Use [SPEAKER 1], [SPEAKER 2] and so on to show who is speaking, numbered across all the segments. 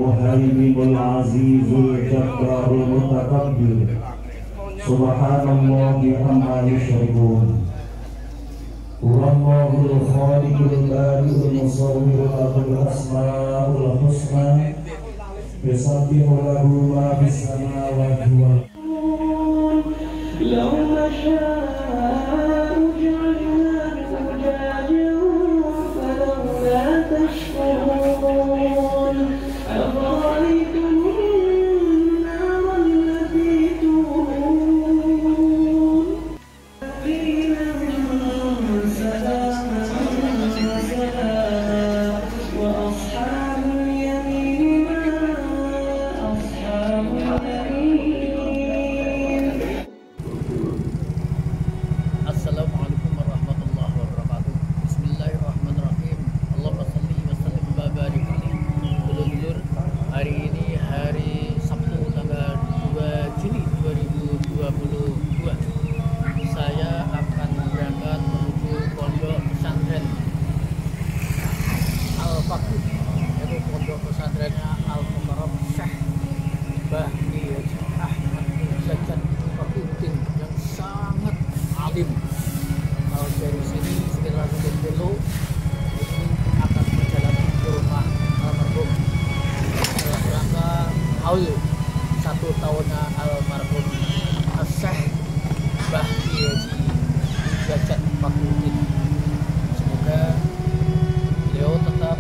[SPEAKER 1] muhaiminul azizul jabbarul mutakabbir. Subhanallahi amma yusyrikun. Wallahul khaliqul bari'ul musawwirul lahul asmaul husna. Yusabbihu lahu ma fis samawati wal ardi. Law nasha'u ja'alnahu jajan falawla tashkurun. Afara'aytum an-nar allati turun.
[SPEAKER 2] Assalamualaikum warahmatullahi wabarakatuh. Bismillahirrahmanirrahim. Allahumma sholli wa sallim wa barik alaihi. Dulur-dulur, hari ini hari Sabtu tanggal 2 Juni 2022. Saya akan berangkat menuju pondok pesantren Al-Faqih, yaitu pondok pesantrennya Al-Mukarram Syekh Mbah Kiai Ahmad Zakat Fakhruddin yang sangat alim. Kalau dari sini sekitar 1 kilo ini akan berjalan ke rumah almarhum dalam rangka haul 1 tahunnya almarhum Syekh Mbah Kiai Zakat Fakhruddin. Semoga beliau tetap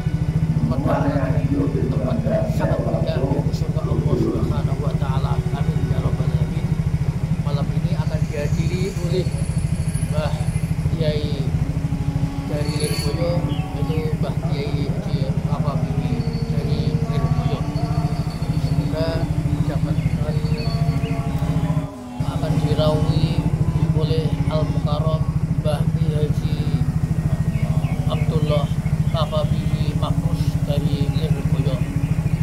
[SPEAKER 2] mendapatkan tempat sangat mulia di surga Allah Subhanahu wa taala. Amin ya rabbal alamin. Malam ini akan dihadiri oleh Mbah Kiai dari Lirboyo, yaitu Mbah Kiai Al-Habibie dari Lirboyo. Semoga akan dirawi oleh Al-Mukarram Mbah Kiai Abdullah Al-Habibie Mahfuz dari Lirboyo.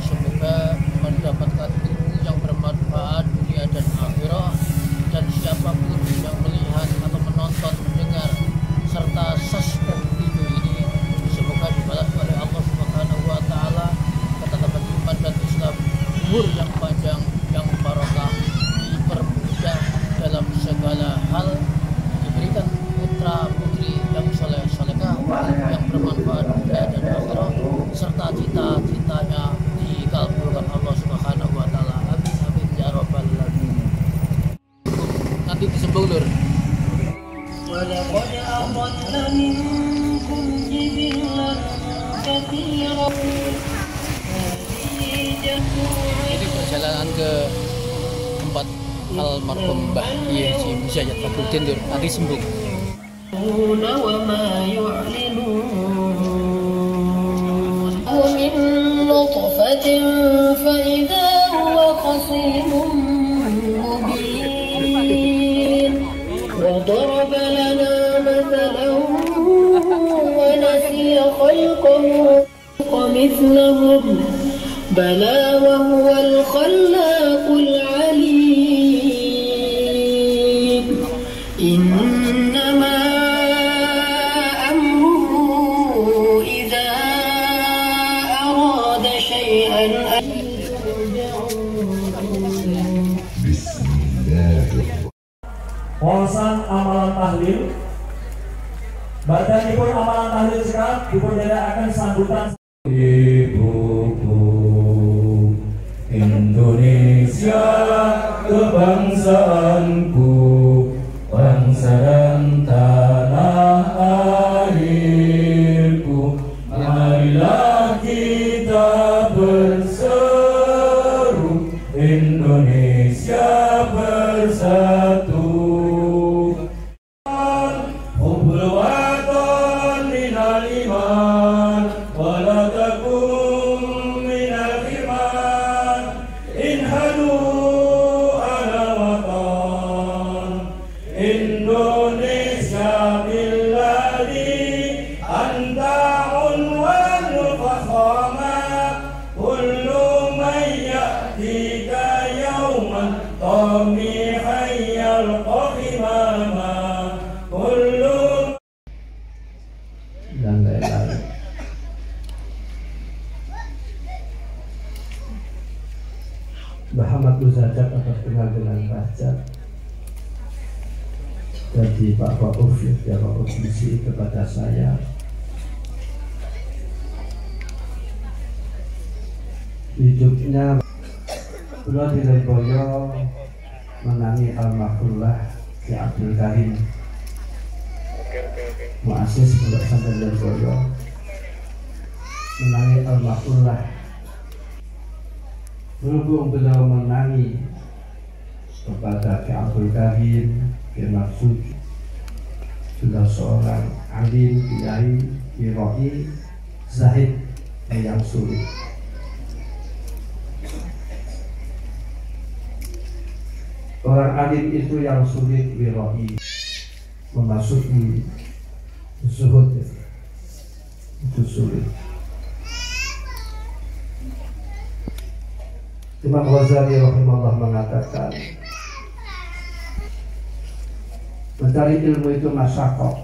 [SPEAKER 2] Semoga mendapatkan ilmu yang bermanfaat dunia dan akhirat, dan siapapun yang melihat atau menonton, mendengar serta subscribe video ini, semoga dibalas oleh Allah Subhanahu wa taala ketetapan iman dan Islam, umur yang panjang, yang barokah, dipermudah dalam segala hal, diberikan putra putri yang soleh solehah, yang bermanfaat dunia dan akhirat, serta cita-citanya dikabulkan Allah Subhanahu wa taala. Amin amin ya rabbal alamin. Nanti disembung lur.
[SPEAKER 3] Walaqad adalla minkum jibillan katsiran.
[SPEAKER 2] Ini perjalanan ke tempat almarhum Mbah Kiai Zakat Fakhruddin lur. Nanti sembung.
[SPEAKER 3] وما يعلنون ومن نطفة فإذا هو خصيم مبين وضرب لنا مثلا ونسي خلقه مثلهم بلى وهو الخلاق العليم إنما
[SPEAKER 1] Wawasan amalan tahlil. Badanipun amalan tahlil sekarang diperjalakan sambutan. Ibuku Indonesia, kebangsaanku, bangsa dan tanah airku. Marilah kita berseru, Indonesia bersatu. Indonesia billadhi anta unwan fakhama kullu man ya'tika yawman tamihan yalqa khimama kullu dan lain-lain.
[SPEAKER 4] Muhammad Muzajat atau kenal dengan Bahjat. Jadi Pak Rauf ya Rauf misi kepada saya hidupnya beliau di Lirboyo menangi almarhumlah Ki Abdul Karim muassis Pondok Pesantren Lirboyo menangi almarhumlah. Berhubung beliau menangi kepada Ki Abdul Karim, Ki Maksud, sudah seorang alim, kiai, wiroi, zahid yang sulit. Orang alim itu yang sulit wiroi, memasuki zuhud itu sulit. Imam Ghazali rahimahullah mengatakan mencari ilmu itu masyaqah,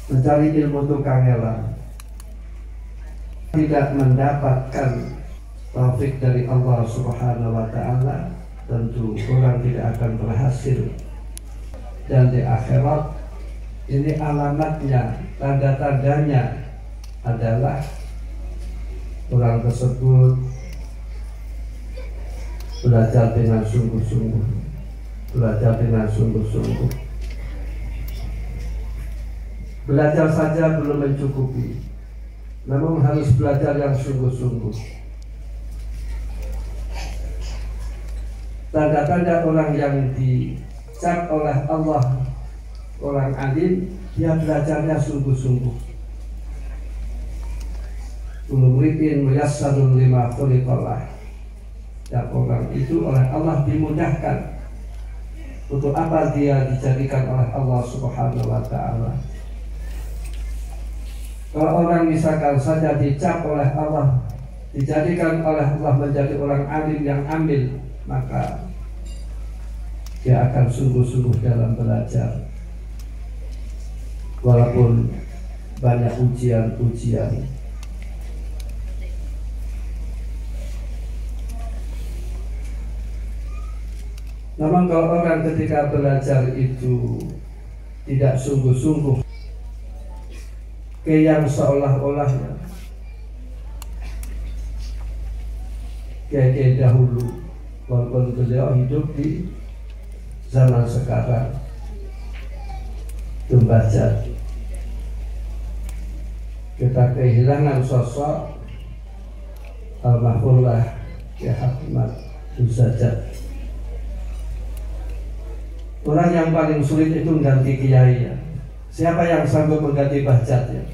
[SPEAKER 4] mencari ilmu itu kangelan. Tidak mendapatkan taufik dari Allah Subhanahu wa Ta'ala, tentu orang tidak akan berhasil. Dan di akhirat ini alamatnya, tanda-tandanya adalah orang tersebut belajar dengan sungguh-sungguh, belajar dengan sungguh-sungguh. Belajar saja belum mencukupi, namun harus belajar yang sungguh-sungguh. Tanda-tanda orang yang dicap oleh Allah orang alim, dia belajarnya sungguh-sungguh. Kullu mri'in muyassarun lima khuliqalah. Dan orang itu oleh Allah dimudahkan. Untuk apa dia dijadikan oleh Allah Subhanahu wa Ta'ala? Kalau orang misalkan saja dicap oleh Allah, dijadikan oleh Allah menjadi orang alim yang ambil, maka dia akan sungguh-sungguh dalam belajar. Walaupun banyak ujian-ujian. Namun kalau orang ketika belajar itu tidak sungguh-sungguh, kayak yang seolah-olahnya kayak dahulu, walaupun beliau hidup di zaman sekarang, membaca kita kehilangan sosok almarhumlah Ki Ahmad Muzajat. Orang yang paling sulit itu mengganti kiai ya. Siapa yang sanggup mengganti Bahjat ya?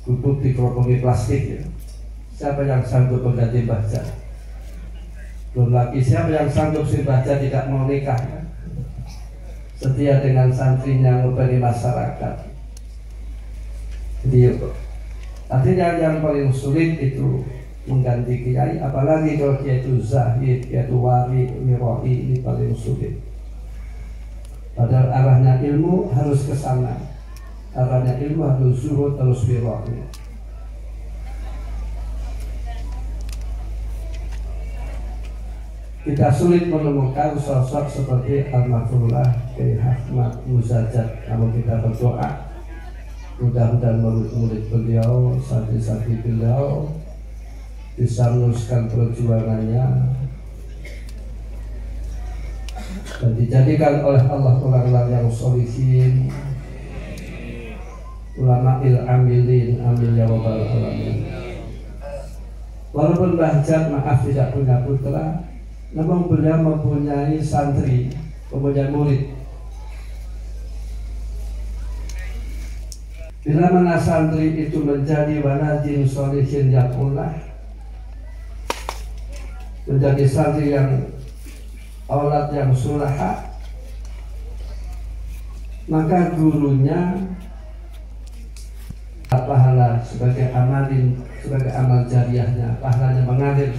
[SPEAKER 4] Bubuk dikerokongi plastik ya. Siapa yang sanggup mengganti Bahjat? Belum lagi siapa yang sanggup si Bahjat tidak mau nikah ya? Setia dengan santrinya ngopeni masyarakat. Jadi artinya yang paling sulit itu mengganti kiai, apalagi kalau dia itu zahid, dia itu wali, wiroi, ini paling sulit. Padahal arahnya ilmu harus ke sana. Arahnya ilmu harus zuhud, harus wiroi. Kita sulit menemukan sosok seperti almarhumlah Ki Ahmad Muzajat. Namun kita berdoa mudah-mudahan murid-murid beliau, santri-santri beliau bisa meneruskan perjuangannya dan dijadikan oleh Allah orang-orang yang sholihin, ulama amilin, amin ya rabbal alamin. Walaupun Bahjat maaf tidak punya putra, namun beliau mempunyai santri, mempunyai murid. Bila mana santri itu menjadi waladin sholihin yakullah, menjadi santri yang aulad yang sulaha, maka gurunya pahala sebagai amalin, sebagai amal jariahnya, pahalanya mengalir.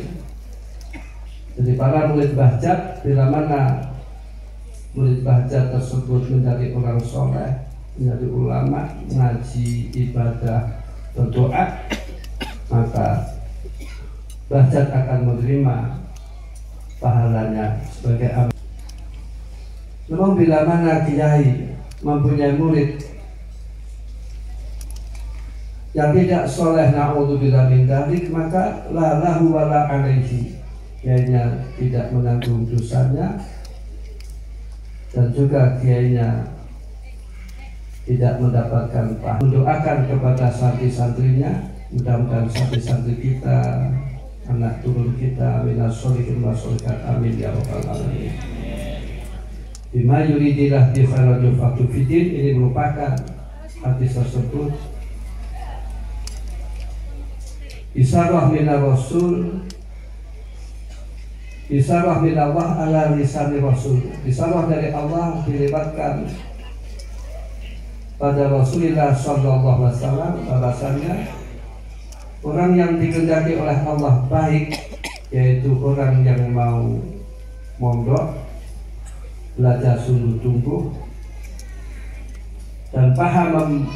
[SPEAKER 4] Jadi para murid Bahjat, bila mana murid Bahjat tersebut menjadi orang soleh, menjadi ulama, ngaji, ibadah, berdoa, maka Bahjat akan menerima pahalanya sebagai amal. Namun bila mana kiai mempunyai murid yang tidak soleh, na'udzubillah min dzalik, maka la lahu wa la alaihi, kiainya tidak menanggung dosanya dan juga kiainya tidak mendapatkan pahala. Mendoakan kepada santri-santrinya, mudah-mudahan santri-santri kita, anak turun kita, minas sholihin wa sholihat, amin ya rabbal alamin. Bima yuridillah bi khairan yufaqihu fiddin, ini merupakan hadis tersebut isarah minar rasul, isarah min Allah ala lisani rasul, isarah dari Allah dilibatkan pada Rasulullah sallallahu alaihi wasallam, bahasanya orang yang dikehendaki oleh Allah baik, yaitu orang yang mau mondok, belajar sungguh-sungguh dan paham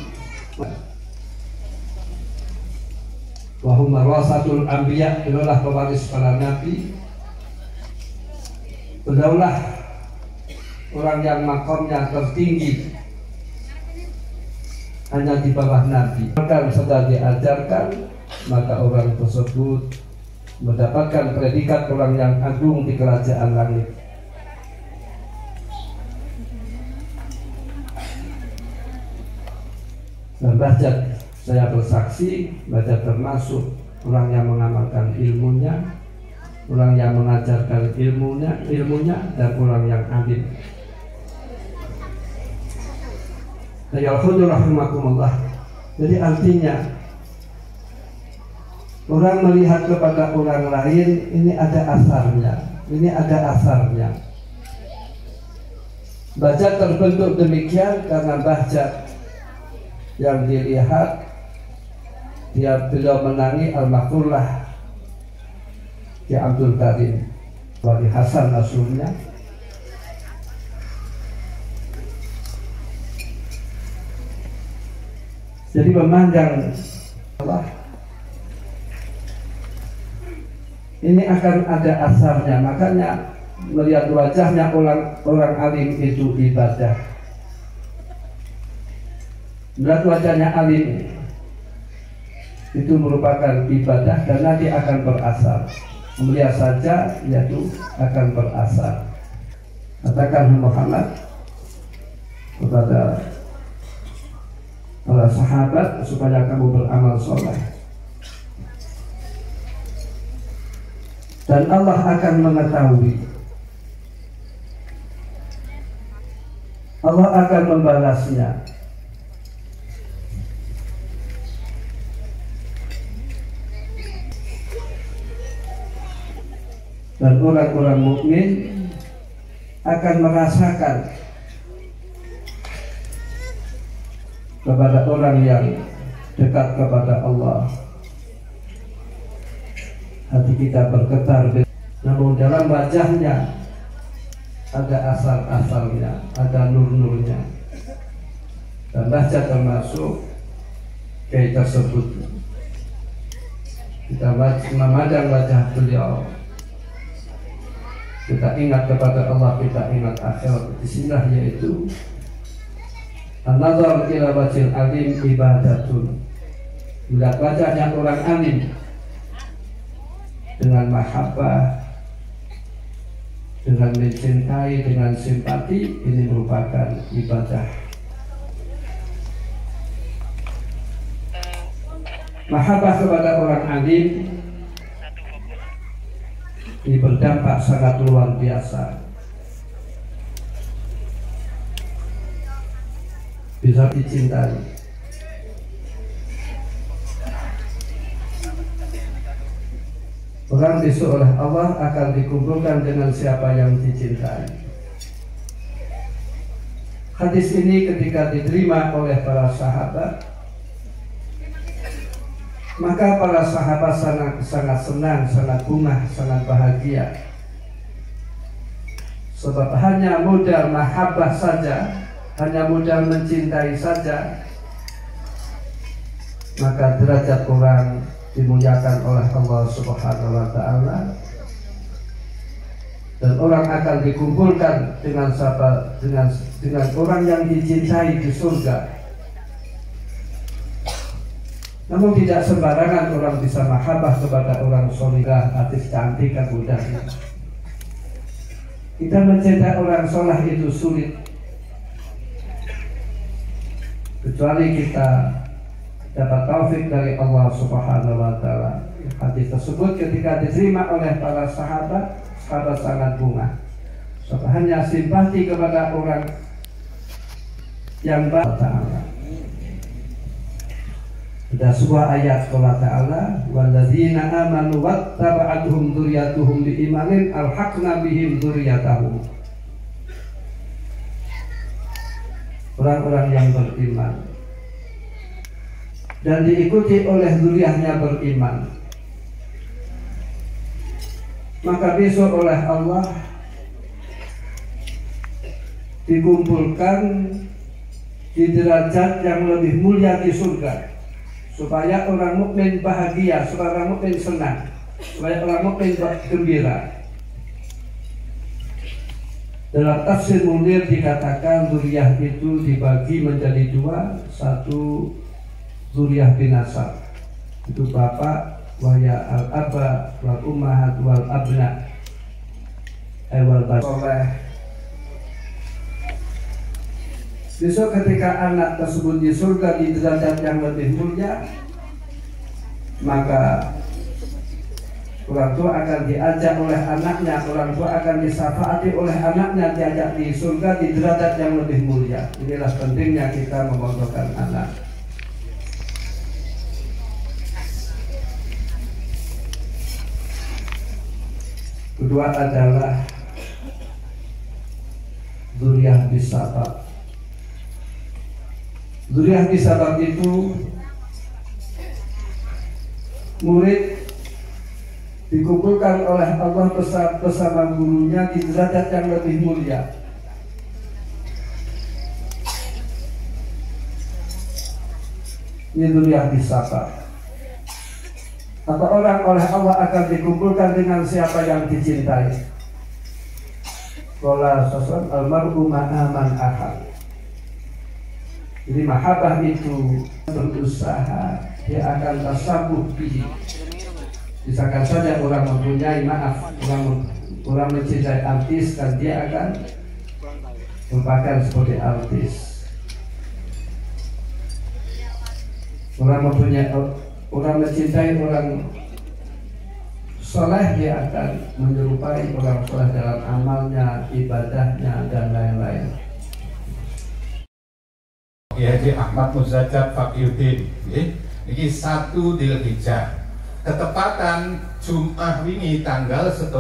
[SPEAKER 4] wahum warasatul anbiya, itulah pewaris para nabi. Beliaulah orang yang makamnya tertinggi hanya di bawah nabi. Maka setelah diajarkan, maka orang tersebut mendapatkan predikat orang yang agung di kerajaan langit. Dan Bahjat, saya bersaksi, Bahjat termasuk orang yang mengamalkan ilmunya, orang yang mengajarkan ilmunya dan orang yang alim. Rahimahumullah. Jadi artinya orang melihat kepada orang lain, ini ada asarnya. Bahjat terbentuk demikian karena Bahjat yang dilihat beliau menangi al-Makrullah Ki Abdul Karim Wali Hasan Nasrullah. Jadi memandang Allah ini akan ada asarnya, makanya melihat wajahnya orang alim itu ibadah. Melihat wajahnya alim itu merupakan ibadah dan nanti akan berasar. Melihat saja yaitu akan berasar. Katakan Muhammad kepada para sahabat supaya kamu beramal soleh, dan Allah akan mengetahui, Allah akan membalasnya. Dan orang-orang mukmin akan merasakan kepada orang yang dekat kepada Allah, hati kita bergetar, namun dalam wajahnya ada asal-asalnya, ada nur-nurnya. Dan Bahjat termasuk kiai tersebut. Kita memandang wajah beliau, kita ingat kepada Allah, kita ingat akhirat. Disinilah yaitu an-nazar ila wajhil alim ibadatun. Melihat wajahnya orang alim dengan mahabbah, dengan mencintai, dengan simpati, ini merupakan ibadah. Mahabbah kepada orang alim ini berdampak sangat luar biasa, bisa dicintai. Orang besok oleh Allah akan dikumpulkan dengan siapa yang dicintai. Hadis ini ketika diterima oleh para sahabat, maka para sahabat sangat senang, sangat bungah, sangat bahagia. Sebab hanya modal mahabbah saja, hanya modal mencintai saja, maka derajat orang dimuliakan oleh Allah Subhanahu wa taala, dan orang akan dikumpulkan dengan orang yang dicintai di surga. Namun tidak sembarangan orang bisa mahabbah kepada orang solihah, artis cantik kan mudah. Kita mencintai orang soleh itu sulit, kecuali kita dapat taufik dari Allah Subhanahu wa taala. Hadis tersebut ketika diterima oleh para sahabat sangat bunga. Hanya simpati kepada orang yang baik ta'ala. Ada sebuah ayat Allah Ta'ala, walladzina amanu wattaba'atuhum dzurriyyatuhum biimanin alhaqna bihim dzurriyyatahum. Orang-orang yang beriman dan diikuti oleh dzurriyyahnya beriman, maka besok oleh Allah dikumpulkan di derajat yang lebih mulia di surga, supaya orang mukmin bahagia, supaya orang mukmin senang, supaya orang mukmin gembira. Dalam tafsir Munir dikatakan dzurriyyah itu dibagi menjadi dua. Satu dzurriyyah binasab, itu bapak, wahya al-aba wal ummahat wal abna wal basoleh. Besok ketika anak tersebut di surga di derajat yang lebih mulia, maka orang tua akan diajak oleh anaknya, orang tua akan disafaati oleh anaknya, diajak di surga di derajat yang lebih mulia. Inilah pentingnya kita memondokkan anak. Kedua adalah dzurriyyah bisabab. Dzurriyyah bisabab itu murid dikumpulkan oleh Allah bersama gurunya di derajat yang lebih mulia. Ini dzurriyyah bisabab. Atau orang oleh Allah akan dikumpulkan dengan siapa yang dicintai. Qala sasal almar'u ma'a man ahad. Jadi mahabbah itu berusaha, dia akan tasabuh bihi. Misalkan saja orang mempunyai orang mencintai artis, dan dia akan merupakan seperti artis. Orang mencintai orang soleh, dia akan menyerupai orang soleh dalam amalnya, ibadahnya, dan lain-lain.
[SPEAKER 5] Haji Ahmad Muzadzat Fakyuddin, ini 1 Dzulhijjah, ketepatan Jumat wingi tanggal 1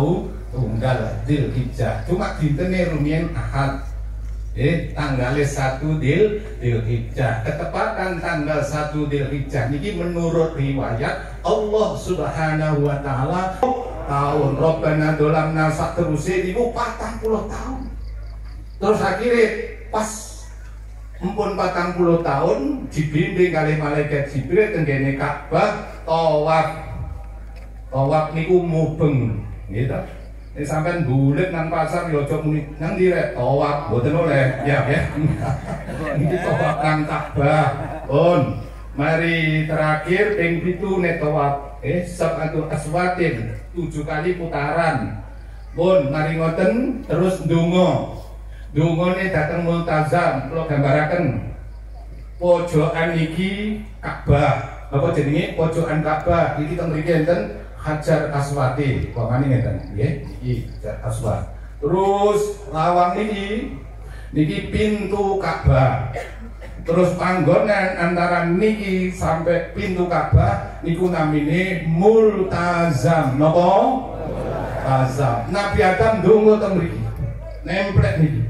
[SPEAKER 5] Dzulhijjah, cuma dintene rumiyin Ahad, tanggal 1 Dzulhijjah, ketepatan tanggal 1 Dzulhijjah niki menurut riwayat Allah Subhanahu wa taala tahun Rabbana dolamna sak teruse niku 40 tahun. Terus akhirnya pas empun 40 tahun dibimbing kali malaikat Jibril tenggene Ka'bah tawaf niku mubeng gitu. Nek sampean bulet nang pasar ya aja muni nang direk tawaf mboten oleh ya. Niki tawaf nang Ka'bah. Mari terakhir ping 7 nek tawaf sab'atu aswatin 7 kali putaran. Mari ngoten terus ndonga. Dungane dateng multazam, kula gambaraken pojokan iki Ka'bah. Apa jenenge pojokan Ka'bah? Iki teng mriki enten Hajar Aswati. Pamane ngeten, nggih. Iki Hajar Aswad. Terus lawang niki pintu Ka'bah. Terus panggonan antara niki sampai pintu Ka'bah niku namine multazam. Napa? Multazam. Nabi Adam ndonga teng mriki. Nemplek niki.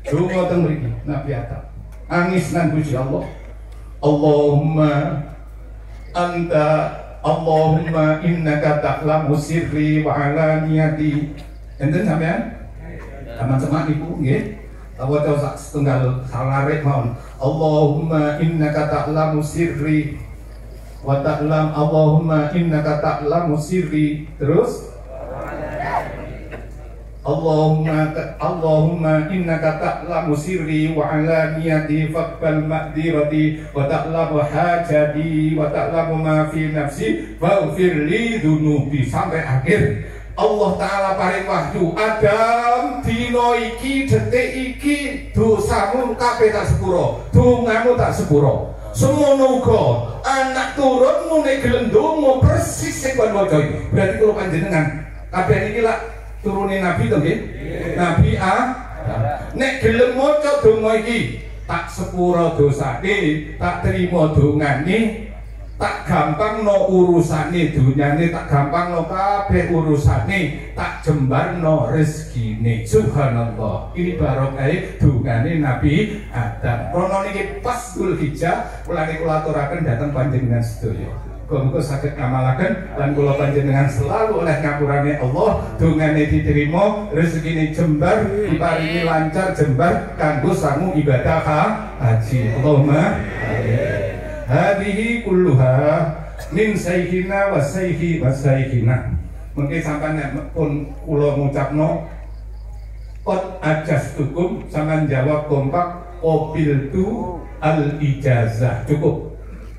[SPEAKER 5] Dungo teng mriki Nabi Adam nangis nang puji Allah. Allahumma innaka ta'lamu sirri wa alaniyati. Enten sampean? Sama-sama niku nggih. Tawa sak setunggal salare mawon. Allahumma innaka ta'lamu sirri wa ta'lam Allahumma innaka ta'lamu sirri. Terus Allahumma innaka ta'lamu sirri wa alaniyati faqbal maqdirati wa ta'lamu hajati wa ta'lamu ma fi nafsi faghfir li dhunubi. Sampai akhir Allah Ta'ala paring wahyu, Adam dino iki detik iki dosamu kabeh tak sepuro, dongamu tak sepuro. Semono uga anak turunmu nek gelem ndonga persis sing kon waca. Berarti kula panjenengan kabeh niki lak turune nabi to nggih? Nabi nek gelem maca donga iki tak sepuro dosane, tak trimo dongane, tak gampang no urusane dunyane, tak gampang no kabeh urusane, tak jembar no rezekine. Subhanallah. Ini barokai dungane Nabi Adam. Rono niki pas Dzulhijjah kula niku aturaken dhateng panjenengan sedaya. Muga-muga saged ngamalaken lan kula panjenengan selalu oleh ngapurane Allah dungane diterima, rezekine jembar, diparingi lancar jembar kanggo sangu ibadah haji. Allahumma hadihi kulluha min sayyidina wa sayyidi wa sayyidina. Mungkin sampeyan pun kula ngucapno qad ajastukum, sampeyan jawab kompak qabiltu al ijazah. Cukup.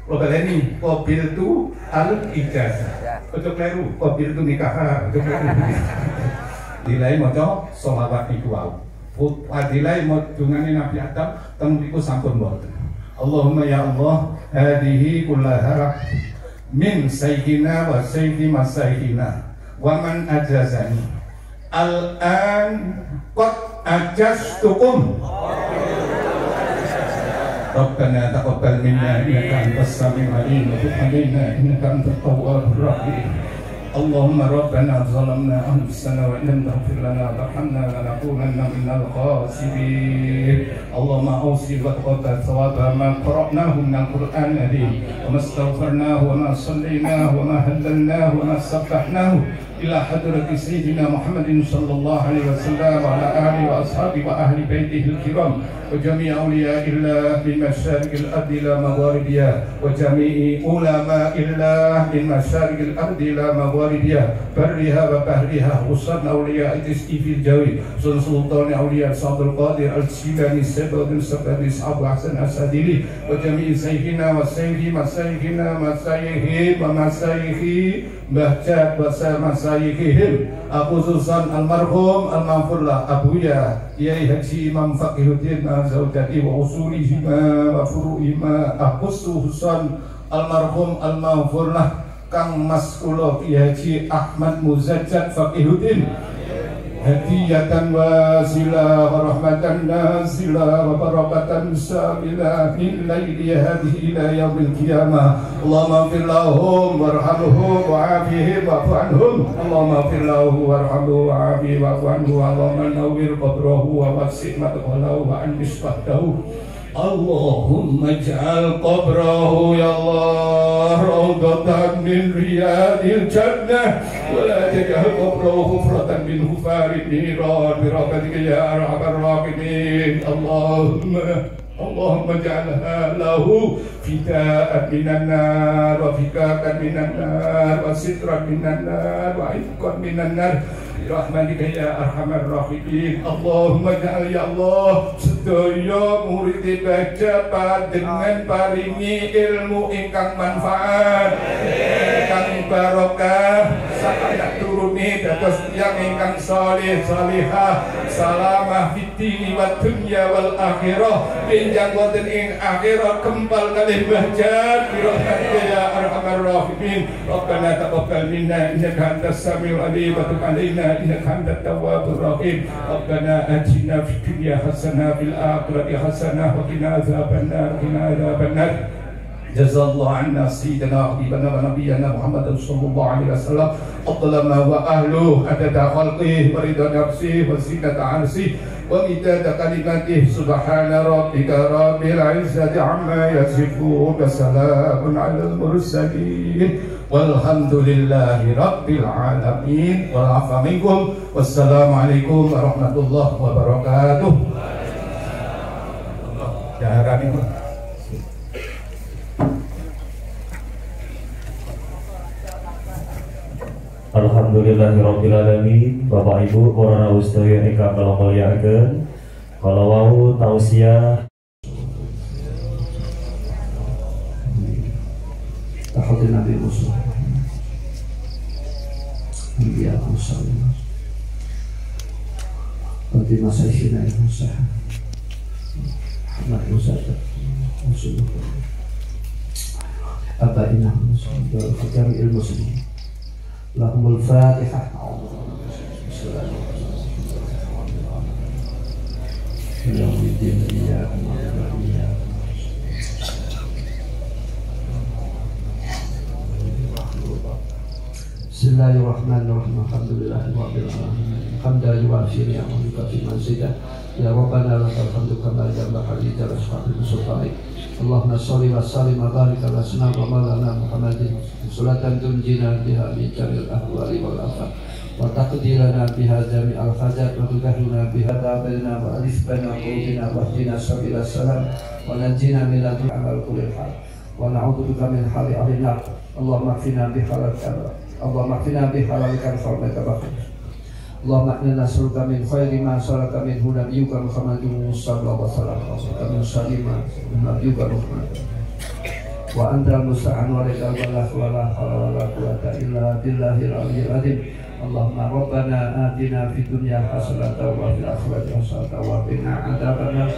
[SPEAKER 5] Lo baleni qabiltu al ijazah. Ojo kleru, qabiltu nikah. Ojo kleru. Dilai maca sholawat niku wae. Dilai mau dungane Nabi Adam teng niku sampun mboten. Allahumma ya Allah hadihi kullaha min sayyidina wa sayyidi masayyidina wa man ajazani al-an qad ajastukum. Rabbana taqabbal minna innaka antas samiul alim wa tub alaina innaka antat tawwabur rahim. Allahumma rabbana zalamna anfusana wa illam taghfir lana wa tarhamna lanakunanna minal khasirin. Allahumma awsi wa taqabbal thawaba ma qara'nahu minal Qur'an al-Karim wa mastaghfarnahu wa ma sallaynahu wa ma hallalnahu wa ma sabbahnahu ila hadrati sayyidina Muhammadin sallallahu alaihi wasallam wa ala alihi wa ashabihi wa ahli baitihi al-kiram wa jami' awliya'illah min masyariqil ardi ila magharibiha wa jami'i ulama'illah min masyariqil ardi ila magharibiha barriha wa bahriha khususan awliya'is fil jawi sultan awliya Abdul Qadir al-Jilani sabadul sabadis Abu Hasan Asadili wa jami'i sayyidina wa sayyidi masayyidina masayyidi wa masayyidi bahjat wa masayyidihim khususan almarhum al-maghfurlah Abuya Kiai Haji Imam Faqihuddin Zaudati wa usulihima wa furu'ima khususan almarhum al-maghfurlah Kang Mas kula Kiai Haji Ahmad Muzajjad Faqihuddin hadiyatan wasila wa rahmatan nasila wa barakatan samila min layli hadhihi ila yaumil qiyamah. Allahumma ighfir lahum warhamhum wa'afihim wa'fu anhum. Allahumma ighfir lahu warhamhu wa'afihim wa'fu anhu. Allahumma nawwir qabrahu wa wasi' madkhalahu wa anbis fahdahu. Allahumma ij'al qabrahu ya Allah rawdatan min riyadil jannah wa la taj'al qabrahu hufratan min hufarin niran bi rahmatika ya arhamar rahimin. Allahumma ij'alha lahu fida'an minan nar wa fikatan minan nar wa sitran minan nar wa ifqan minan nar bi rahmatika ya arhamar rahimin. Allahumma ij'al ya Allah sedaya murid baca panjenengan paringi ilmu ingkang manfaat, ingkang barokah, sakaya turuni dados tiyang ingkang saleh salihah, salamah fid dini wad dunya wal akhirah, pinjang wonten ing akhirat kempal kalih bahjat bi rahmatika ya arhamar rahimin. Rabbana taqabbal minna innaka antas samiul alim wa tub alaina innaka antat tawwabur rahim. Rabbana atina fid dunya hasanah fil akhirati hasanah wa qina adzabannar qina adzabannar. Jazallahu anna sayyidina habibana wa nabiyyana Muhammadan sallallahu alaihi wasallam afdal ma wa ahluhu adada khalqihi wa ridha nafsihi wa zinata arsihi wa midada kalimatihi. Subhana rabbika rabbil izzati amma yasifun wa salamun alal mursalin walhamdulillahi rabbil alamin. Wal afa minkum. Wassalamualaikum warahmatullahi wabarakatuh. Daharan itu
[SPEAKER 6] Alhamdulillahirabbil alamin. Bapak Ibu para sedaya ingkang kula mulyakaken, kala wau tausiah
[SPEAKER 4] tahadil Nabi Musa Nabi Musa Nabi Masa Ishina Musa Ahmad Musa Musa Abaina Musa Jami ilmu sendiri Lahumul Fatihah Yawmiddin Iyyakum na'budu wa iyyakum Bismillahirrahmanirrahim. Alhamdulillahirabbil alamin. Hamdan yuwafi ni'amahu wa fi manzidah. Ya Rabbana lakal hamdu kama yanbaghi li jalali sultanik. Allahumma shalli wa sallim wa barik ala sayyidina wa maulana Muhammadin. Salatan tunjina biha min jamil ahwali wal afat. Wa taqdirana biha jami'al hajat wa tudahhina biha ta'abina wa alifbana qulubina wa hdina sabila salam wa najjina min ladhi amal kulli hal. Wa na'udzubika min hali ahli nar. Allahumma qina bi halalika Allahumma qina bi halalika al-khawmaka bakhir. Allahumma inna nas'aluka min khairi ma salaka min nabiyyuka Muhammadin sallallahu alaihi wasallam min syarri ma nabiyyuka Muhammad. Wa antal musta'an wa lakal balagh wa la hawla wa la quwwata illa billahil aliyyil azim. Allahumma rabbana atina fid dunya hasanatan wa fil akhirati hasanatan wa qina adzabannar.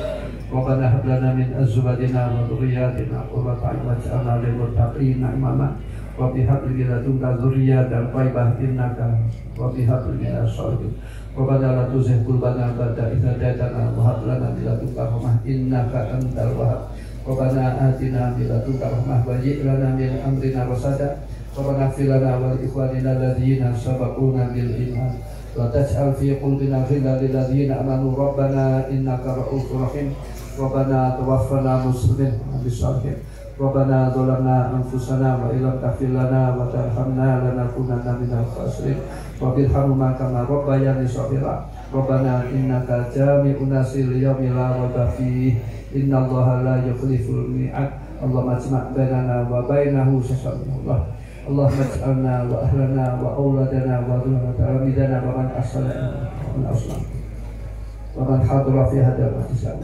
[SPEAKER 4] Rabbana hab lana min azwajina wa dhurriyyatina qurrata a'yun waj'alna lil muttaqina imama. Wa bihabli ladunka dzurriyyatan thayyibah innaka wa bihabli minas sholihin. Rabbana la tuzigh qulubana ba'da idh hadaytana wa hab lana min ladunka rahmah innaka antal wahhab. Rabbana atina min ladunka rahmah wa hab lana min amrina rasada. Rabbana ighfir lana wa li ikhwanina alladhina sabaquna bil iman. La taj'al fi qulubina ghillan lil ladzina amanu rabbana innaka ra'ufur rahim. Rabbana tawaffana muslimin bis sholihin. Rabbana dzalamna anfusana wa illam taghfir lana wa tarhamna lanakunanna minal khasirin. Wabbirhamhuma kama rabbayani shaghira. Rabbana innaka jami'un nasi liyaumin la raiba fihi. Innallaha la yukhliful mi'ad. Allahumma ijma' bainana wa bainahu sasallallahu. Allahumma ij'alna wa ahlana wa auladana wa dhurriyyatana wa man aslana wa aslam. Wa man hadara fi hadha al-ihsan.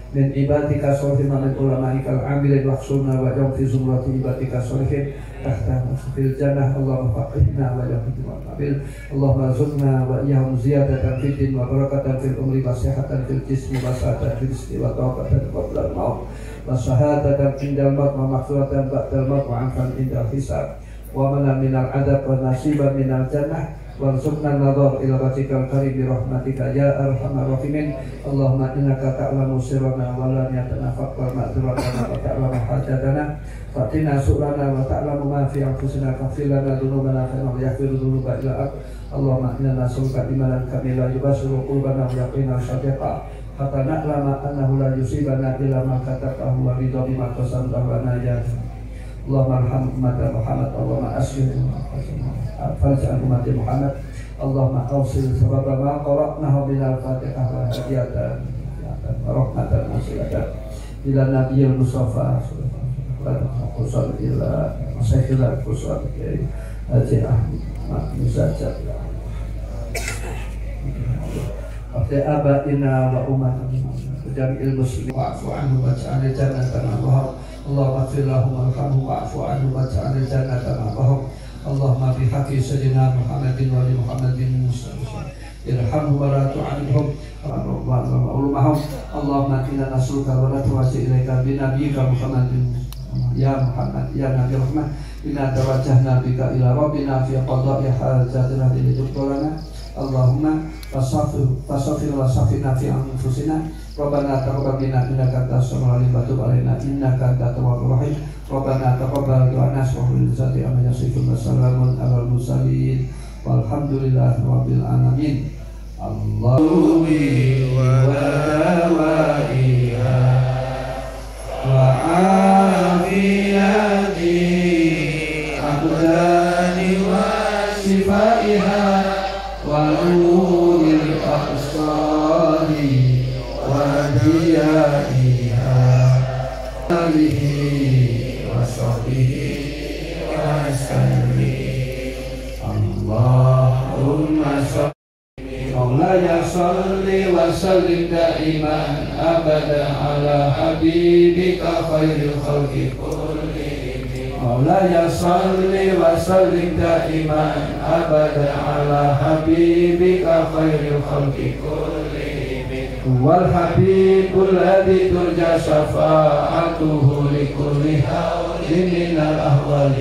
[SPEAKER 4] Min ibadika sholihin min ulama'ikal amilin wahsunna wa jawfi zumrati ibadika sholihin tahta fil jannah. Allahumma faqihna wa yaqidna qabil. Allahumma zudna wa iyahum ziyadatan fid din wa barakatan fil umri wa sihatan fil jismi wa sa'atan fil rizqi wa tawbatan qabla al-maut wa syahadatan indal maut wa maghfiratan ba'dal maut wa 'afwan indal hisab wa mana minal adab wa nasiban minal jannah. Warzuqna nadhar ila wajhikal karim bi rahmatika ya arhamar rahimin. Allahumma innaka ta'lamu sirrana wa la niyatana faqwa ma'dzurana wa ta'lamu hajatana fatina su'lana wa ta'lamu ma fi anfusina faghfir lana dhunubana fa innahu yaghfiru dhunuba illa anta. Allahumma inna nas'aluka imanan kamilan yubashiru qulubana wa yaqina shadiqa hatta na'lama annahu la yusibana illa ma katabahu wa ridha bima qasamtahu lana ya Allahumma arham umat Muhammad. Allahumma aslih farja'an umat Muhammad. Allahumma awsil sababa ma qara'nahu minal fatihah wa hadiyatan wa rahmatan wasilatan ila nabiyil mustafa sallallahu alaihi ila masyaykhil qusat Haji Ahmad Musajjad Abdi abaina wa umatana jami'il muslimin wa'fu anhu waj'al jannatan ma'wahum. Allahumma ighfir lahum warhamhum wa'fu anhum waj'al jannatan ma'wahum. Allahumma bihaqqi sayyidina Muhammadin wa li Muhammadin muslimin irhamhum wa la tu'anhum wa ulumahum. Allahumma inna nas'aluka wa natawajjahu ilaika bi nabiyyika Muhammadin ya Muhammad ya Nabi rahmah. Inna tawajjahna bika ila rabbina fi qada'i hajatina li tuqbalana. Allahumma fasafir wa safina fi anfusina. Rabbana taqabbal minna innaka antas samiul alim wa tub alaina innaka antat tawwabur rahim. Rabbana taqabbal du'ana wa bil zati amma yasifun wa salamun alal mursalin walhamdulillahi rabbil alamin. Allahu wa dawaiha wa afiyati abdani wa sifaiha wa nuril absari wa diyaiha alihi wa sahbihi wa sallim.
[SPEAKER 7] وسلم دائما أبدا على حبيبك خير الخلق كلهم مولاي صل وسلم دائما أبدا على حبيبك خير الخلق كلهم هو الحبيب الذي ترجى شفاعته لكل حول من الأهوال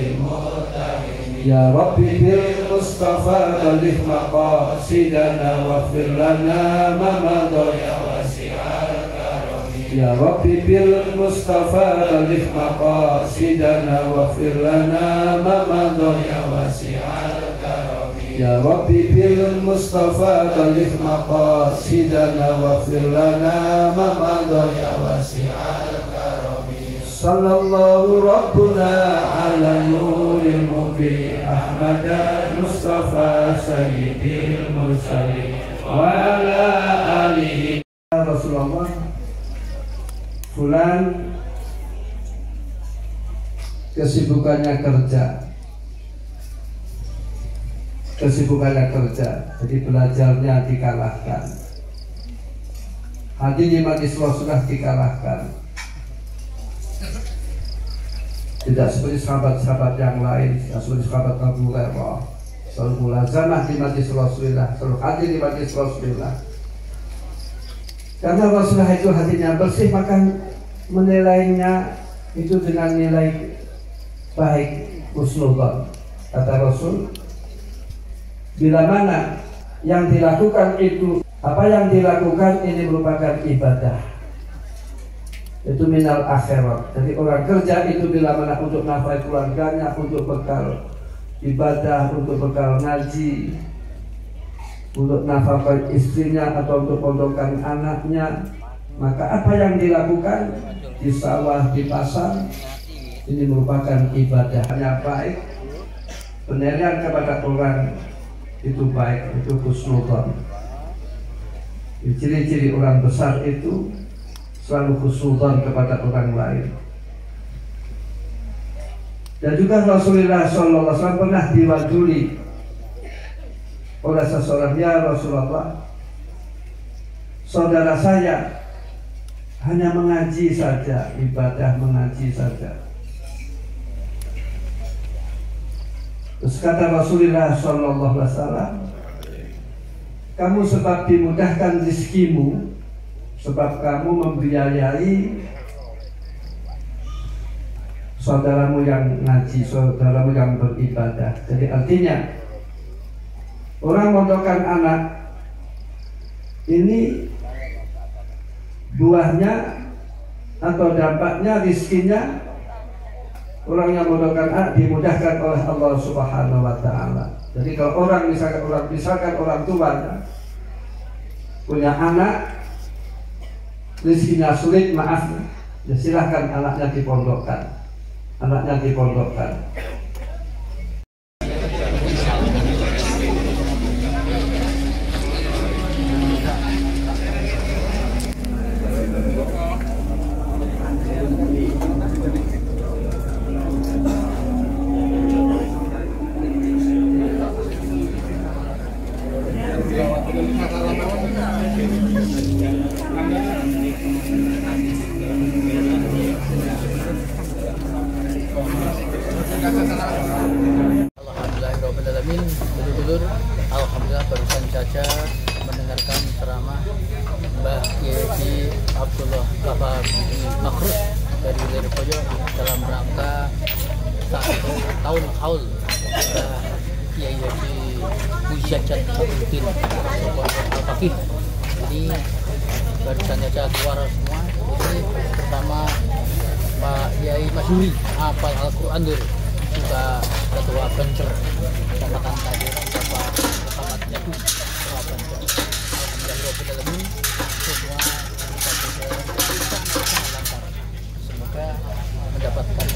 [SPEAKER 7] يا ربي بالمصطفى بلغ مقاصدنا واغفر لنا ما مضى يا واسع الكرم يا ربي بالمصطفى بلغ مقاصدنا واغفر لنا ما مضى يا واسع الكرم يا ربي بالمصطفى بلغ مقاصدنا واغفر لنا ما مضى يا واسع الكرم صلى الله ربنا على النور المبين أحمد المصطفى سيد المرسلين وعلى آله.
[SPEAKER 4] Rasulullah, fulan kesibukannya kerja, jadi belajarnya dikalahkan, hati di majlis sudah dikalahkan. Tidak seperti sahabat-sahabat yang lain, tidak seperti sahabat Abu Hurairah, selalu mulazamah di majlis Rasulullah, selalu hadir di majlis Rasulullah. Karena Rasulullah itu hatinya bersih, maka menilainya itu dengan nilai baik, husnuzan. Kata Rasul, bila mana yang dilakukan itu, apa yang dilakukan ini merupakan ibadah, itu minal akhirat. Jadi orang kerja itu bila mana untuk nafkah keluarganya, untuk bekal ibadah, untuk bekal ngaji, untuk nafkah istrinya atau untuk pondokkan anaknya, maka apa yang dilakukan di sawah, di pasar, ini merupakan ibadahnya baik. Penilaian kepada orang itu baik, itu husnuzan. Ciri-ciri orang besar itu selalu husnuzan kepada orang lain. Dan juga Rasulullah SAW pernah diwajuli oleh seseorang, ya Rasulullah, saudara saya hanya mengaji saja, ibadah mengaji saja. Terus kata Rasulullah SAW, kamu sebab dimudahkan rizkimu, sebab kamu membiayai saudaramu yang ngaji, saudaramu yang beribadah. Jadi artinya orang mondokkan anak ini buahnya atau dampaknya, rizkinya, orang yang mondokkan anak dimudahkan oleh Allah Subhanahu wa Ta'ala. Jadi kalau orang misalkan orang tuanya punya anak rizkinya sulit, maaf ya, silahkan anaknya dipondokkan.
[SPEAKER 2] Alhamdulillahirrahmanirrahim. Dulur-dulur, alhamdulillah barusan saja mendengarkan ceramah Mbah Kiai Abdullah Bapak Makrus dari Lirboyo dalam rangka 1 tahun haul Kiai Haji Mujaddid Abdul Al-Faqih. Ini barusan saja keluar semua. Ini pertama Pak Kiai Masyuri hafal Al-Quran dulu, juga Ketua Banser Kecamatan Kajiran Bapak Muhammad Yaku, Ketua Banser. Alhamdulillahirrahmanirrahim, semua sangat lancar. Semoga mendapatkan